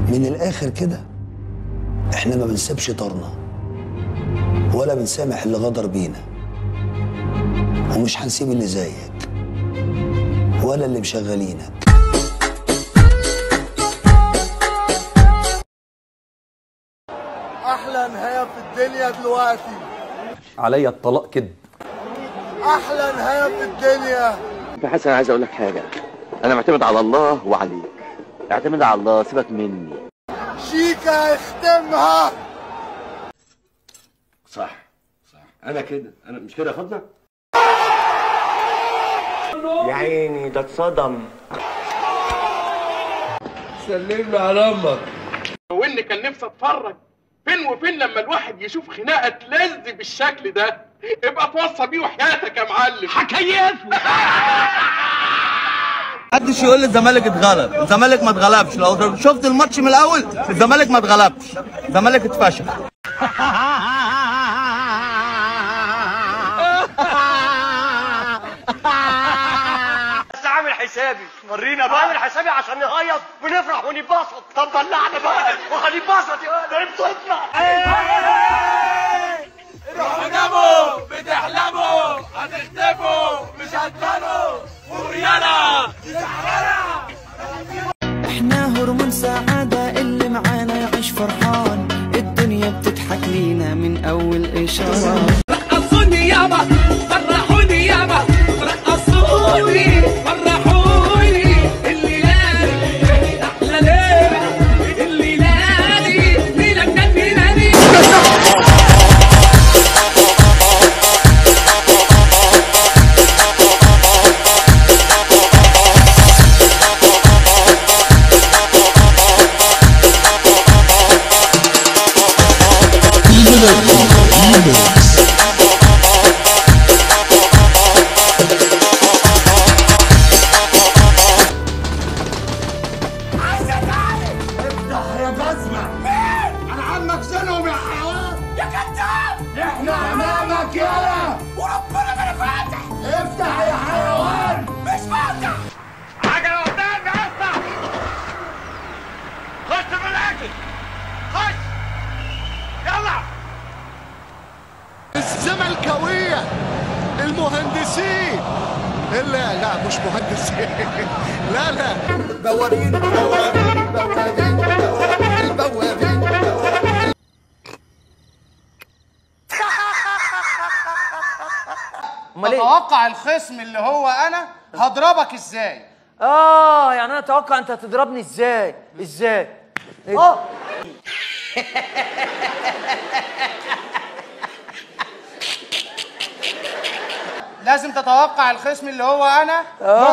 من الاخر كده احنا ما بنسيبش طارنا ولا بنسامح اللي غدر بينا، ومش هنسيب اللي زيك ولا اللي مشغلينك. احلى نهايه في الدنيا دلوقتي عليا الطلاق كده. احلى نهايه في الدنيا. انت حسن، عايز اقول لك حاجه، انا معتمد على الله وعليك. اعتمد على الله، سيبك مني. شيكا يختمها. صح انا كده، انا مش كده يا خدنا. يا عيني ده اتصدم. سلم له على امك. وان كان نفسي اتفرج فين وفين لما الواحد يشوف خناقه تلذ بالشكل ده. ابقى توصى بيه وحياتك يا معلم. حكاياته. محدش يقول لي الزمالك اتغلب، الزمالك ما اتغلبش. لو شفت الماتش من الاول الزمالك ما اتغلبش، الزمالك اتفشخ. بس عامل حسابي، ورينا بقى. عامل حسابي عشان نهيص ونفرح ونتبسط. طب طلعنا بقى وهنتبسط يا ولد. بتطلع روحوا جابوا بتحلموا هتختفوا مش هتبانوا وريانا احنا هرمون سعادة، اللي معانا يعيش فرحان، الدنيا بتضحك لينا من اول اشارة. رقصوني يابا فرحوني يابا رقصوني فرحوني الليلة احلى ليلة الليلة ليلة مجنناني. احنا امامك يالا وربنا ما فاتح. افتح يا حيوان. مش فاتح. حاجة قدامي افتح. خش في الاكل. خش. يلا. الزملكاوية المهندسين لا مش مهندسين. لا بوابين بوابين بوابين بوابين. تتوقع الخصم اللي هو انا هضربك ازاي؟ يعني انا اتوقع انت هتضربني ازاي؟ لازم تتوقع الخصم اللي هو انا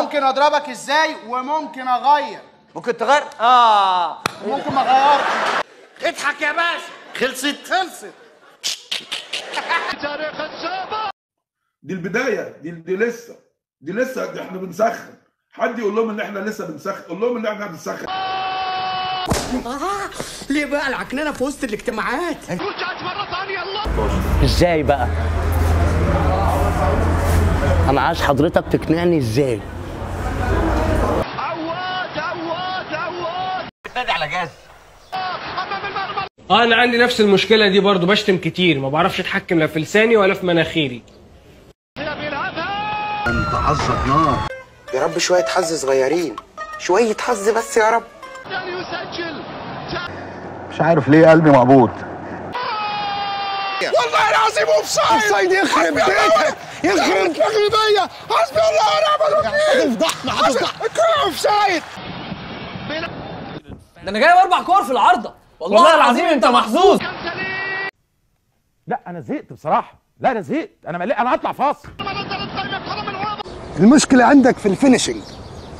ممكن اضربك ازاي وممكن اغير. ممكن تغير؟ ممكن ما اغيرش. اضحك يا باشا. خلصت. تاريخ السابق. دي البدايه، دي لسه دي احنا بنسخن. حد يقول لهم ان احنا لسه بنسخن، قول لهم ان احنا بنسخن. ليه بقى العكنانة في وسط الاجتماعات؟ رجعت مرة ثانية. الله. ازاي بقى؟ انا عايز حضرتك تقنعني ازاي. عواد نادي على جاز. انا عندي نفس المشكله دي برضو، بشتم كتير، ما بعرفش اتحكم لا في لساني ولا في مناخيري. انت حظك نار. يا رب شوية حظ صغيرين، شوية حظ بس يا رب. مش عارف ليه قلبي مقبوض. والله العظيم اوفسايد. يخرب بيتك. يخرب تغلبية. حسبي الله ونعم الوكيل. هتفضحنا. اوفسايد. ده انا جايب 4 كور في العارضة. والله العظيم انت محظوظ. لا انا زهقت بصراحه، لا انا زهقت، انا هطلع فاصل. المشكلة عندك في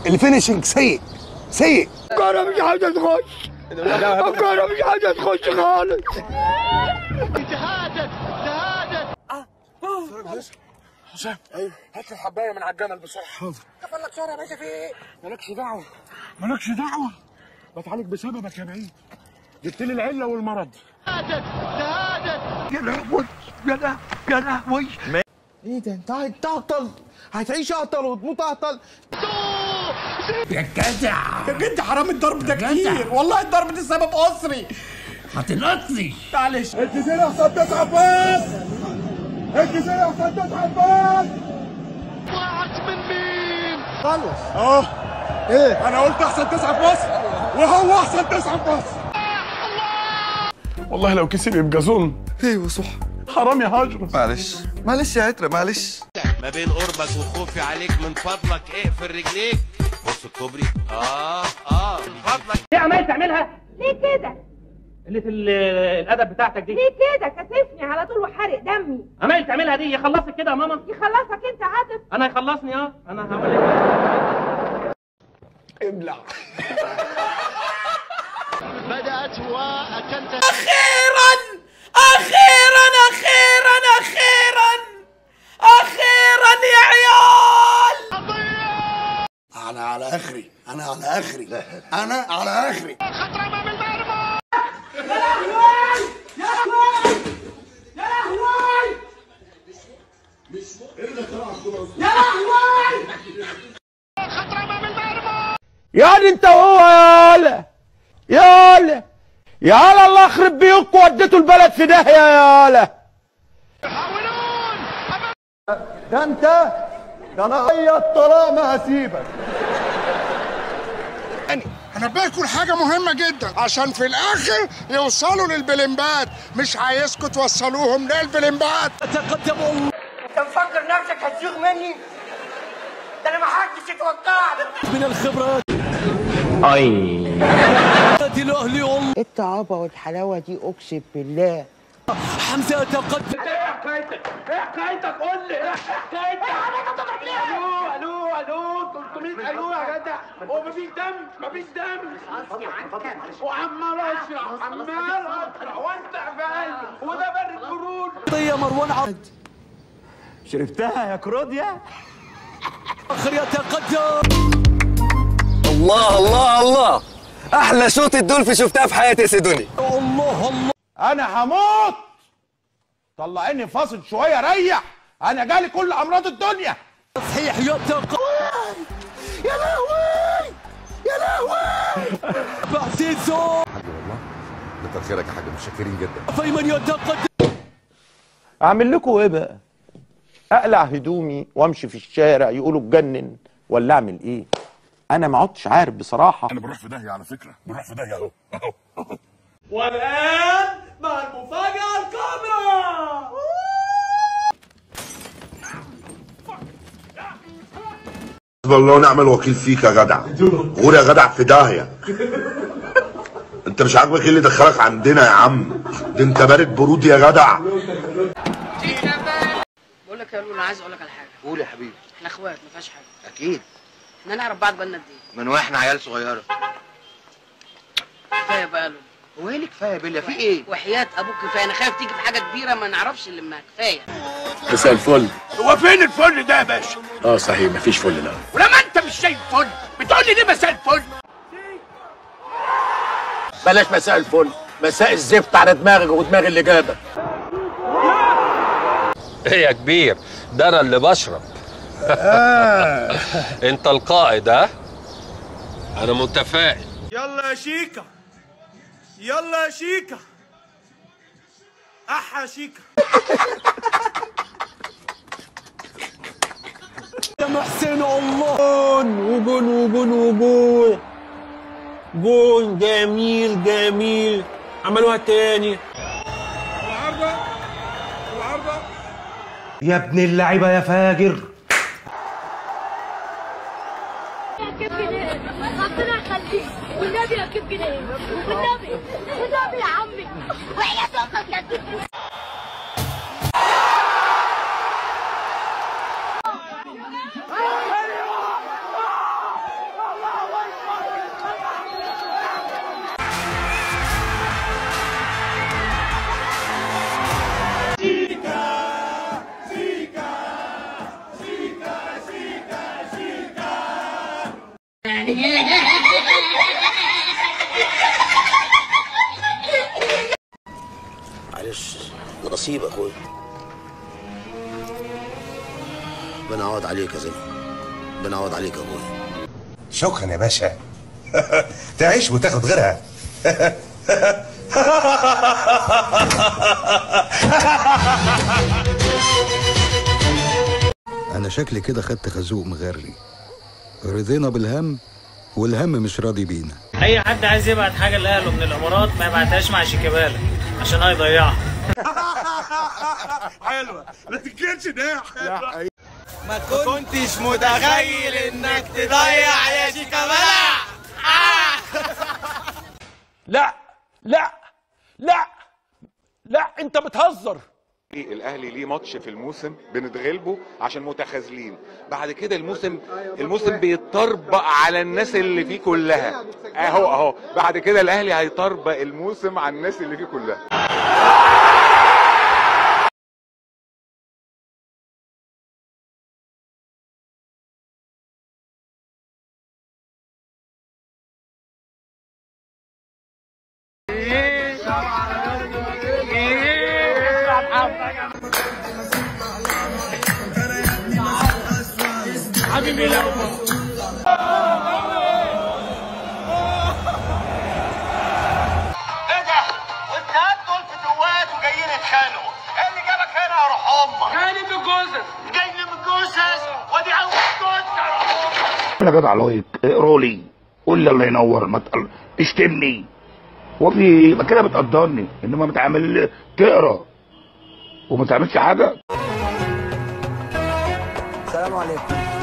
الفينيشنج سيء. الكورة مش عايزة تخش. الكورة مش عايزة تخش خالص. تهادت. حسام ايوه، هات لي الحبايه من على الجمل بسرعه. حاضر. كفر لك شهر يا باشا. في ايه؟ مالكش دعوه. بتعالج بسببك يا بعيد. جبت لي العله والمرض. تهادت. يا لهوي. ايه ده؟ انت هتعطل، هتعيش اعطل وتموت اعطل. يا جدع يا جدع حرام الضرب ده كتير والله الضرب ده سبب اسري هتنقصني معلش الجزيرة احسن 9 باص الجزيرة احسن 9 باص ضاعت من مين؟ خلص ايه؟ انا قلت احسن 9 باص وهو احسن 9 باص والله لو كسب يبقى ظلم. ايوه صح حرام يا هاجر. معلش يا عترة معلش. ما بين قربك وخوفي عليك من فضلك اقفل رجليك. بص الكوبري من فضلك. ليه عمال تعملها؟ ليه كده؟ قلة الأدب بتاعتك دي. ليه كده؟ كسفني على طول وحرق دمي. عمال تعملها دي يخلصك كده يا ماما؟ يخلصك أنت عاطف؟ أنا يخلصني أنا هقول لك. ابلع. بدأت وأكلت. أخيرا يا عيال. أنا على آخري أنا على آخري. خطرة أمام المرمى. يا لهوي يا لهوي يا لهوي يا لهوي. خطرة أمام المرمى. يعني انت هو يالا الله يخرب بيوتكم وديتوا البلد في داهيه يالا. ده انت ده انا اي طلاق ما هسيبك. هنبهكم حاجة مهمة جدا عشان في الآخر يوصلوا للبلمبات، مش عايزكم توصلوهم للبلمبات. تقدموا. أنت مفكر نفسك هتزوغ مني؟ ده أنا ما حدش يتوقعني. من الخبرات. ايه الطعابة والحلاوة دي اقسم بالله. حمزة تقدم. ايه حكايتك قول لي ايه حكايتك؟ الو 300 الو يا جدع. هو مفيش دم وعمال اشرح وانت عبال وده برد برود. يا مروان عبد شربتها يا كروديا. اخر يتقدم. الله احلى شوط الدولفي شفتها في حياتي يا سيدوني. الله انا هموت. طلعيني فاصل شويه ريح. انا جالي كل امراض الدنيا. صحيح يتقدم. يا لهوي يا لهوي. بعزيزو والله كتر خيرك يا حاج متشكرين جدا. فيمن يتقدم. اعمل لكم ايه بقى؟ اقلع هدومي وامشي في الشارع يقولوا اتجنن ولا اعمل ايه؟ انا ما عدتش عارف بصراحه. انا بنروح في داهيه على فكره، بنروح في داهيه اهو. والان مع المفاجاه الكبرى. حسبي الله ونعم الوكيل فيك يا جدع. غور يا جدع في داهيه. انت مش عاجبك ايه اللي دخلك عندنا يا عم؟ ده انت بارد برود يا جدع. بقول لك يا لولو انا عايز اقول لك على حاجه. قول يا حبيبي. احنا اخوات ما فيهاش حاجه. اكيد. احنا نعرف بعض بقالنا قد ايه؟ من واحنا عيال صغيره. كفايه بقى يا لولو. هو ايه اللي كفايه يا بيليا؟ في ايه؟ وحياه ابوك كفايه، انا خايف تيجي في حاجه كبيره ما نعرفش نلمها. كفايه. مساء الفل. هو فين الفل ده يا باشا؟ صحيح مفيش فل لا. ولما انت مش شايف فل بتقول لي ليه مساء الفل؟ بلاش مساء الفل، مساء الزفت على دماغك ودماغ اللي جابك. ايه يا كبير؟ ده انا اللي بشرب. انت القائد ها؟ انا متفائل. يلا يا شيكا يلا يا شيكا احا شيكا. يا محسن الله. وجون جون جميل عملوها تاني. العارضة يا ابن اللعيبه يا فاجر. ربنا يخليك والنبي يا كيف جنيه والنبي يا عمي وهي صوتك يا كيف. معلش ده نصيب يا اخويا. ربنا يعوض عليك يا زلمه. ربنا يعوض عليك يا ابويا. شكرا يا باشا. تعيش وتاخد غيرها. انا شكلي كده خدت خازوق مغري. رضينا بالهم والهم مش راضي بينا. اي حد عايز يبعت حاجه لاهله من الامارات ما يبعتهاش مع شيكابالا عشان هيضيعها. حلوه ما تنكرش ده. ما كنتش متخيل انك تضيع يا شيكابالا. لا لا لا لا انت بتهزر. الاهلي ليه ماتش في الموسم بنتغلبه عشان متخاذلين، بعد كده الموسم بيتطربق على الناس اللي فيه كلها. اهو بعد كده الاهلي هيطربق الموسم على الناس اللي فيه كلها. حبيبي لا ايه ده؟ والتهاب دول فتوات وجايين يتخانقوا، ايه اللي جابك هنا يا روح امك؟ جاي لي من الجثث، جاي لي من الجثث، وادي اول جثه يا روح امك. يا جدع لايك اقرا لي قول لي الله ينور ما تشتمني وفي يبقى كده بتقدرني، انما بتعمل تقرا وما تعملش حاجه. السلام عليكم.